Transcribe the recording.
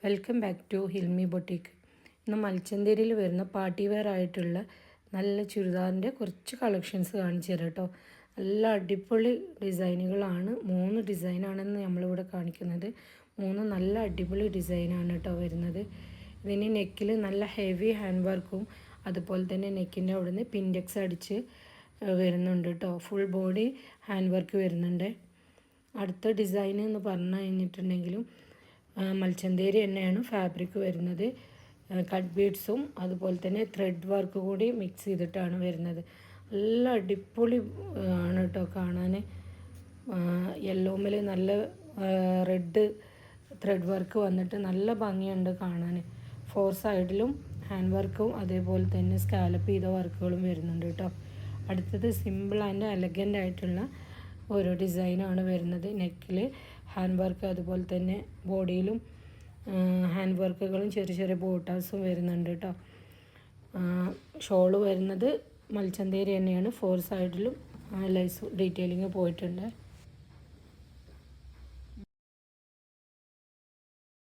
Welcome back to Hilmi boutique. ഇന്ന് മൽച്ചന്തേരിയിൽ വരുന്ന പാർട്ടി വെയർ ആയിട്ടുള്ള നല്ല ചുരിദാറിൻ്റെ കുറച്ച് കളക്ഷൻസ് കാണിച്ചു തരാം കേട്ടോ. നല്ല അടിപൊളി ഡിസൈനുകളാണ്. 3 ഡിസൈനാണെന്ന് നമ്മളിവിടെ കാണിക്കുന്നത്. 3 നല്ല അടിപൊളി ഡിസൈനാണ് കേട്ടോ വരുന്നത്. ഇതിന് നെക്കിൽ നല്ല ഹെവി ഹാൻഡ് വർക്കും അതുപോലെ തന്നെ നെക്കിൻ്റെ അവിടെ നിന്ന് പിൻഡെക്സ് അടിച്ച് വരുന്നുണ്ട് കേട്ടോ. ഫുൾ ബോഡി ഹാൻഡ് വർക്ക് വരുന്നുണ്ട്. അടുത്ത ഡിസൈൻ എന്ന് പറഞ്ഞു കഴിഞ്ഞിട്ടുണ്ടെങ്കിലും മൽച്ചന്തേരി തന്നെയാണ് ഫാബ്രിക് വരുന്നത്. കട്ട് ബീഡ്സും അതുപോലെ തന്നെ ത്രെഡ് വർക്ക് കൂടി മിക്സ് ചെയ്തിട്ടാണ് വരുന്നത്. നല്ല അടിപൊളി ആണ് കേട്ടോ കാണാൻ. യെല്ലോമിൽ നല്ല റെഡ് ത്രെഡ് വർക്ക് വന്നിട്ട് നല്ല ഭംഗിയുണ്ട് കാണാൻ. 4 സൈഡിലും ഹാൻഡ് വർക്കും അതേപോലെ തന്നെ സ്കാലപ്പ് ചെയ്ത വർക്കുകളും വരുന്നുണ്ട് കേട്ടോ. അടുത്തത് സിമ്പിൾ ആൻഡ് എലഗൻ്റ് ആയിട്ടുള്ള ഓരോ ഡിസൈനാണ് വരുന്നത്. നെക്കിൽ ഹാൻഡ് വർക്ക് അതുപോലെ തന്നെ ബോഡിയിലും ഹാൻഡ് വർക്കുകളും ചെറിയ ചെറിയ ബോട്ടാസും വരുന്നുണ്ട് കേട്ടോ. ഷോള് വരുന്നത് മൽച്ചന്തേരി തന്നെയാണ്. 4 സൈഡിലും ലൈസ് ഡീറ്റെയിലിങ് പോയിട്ടുണ്ട്.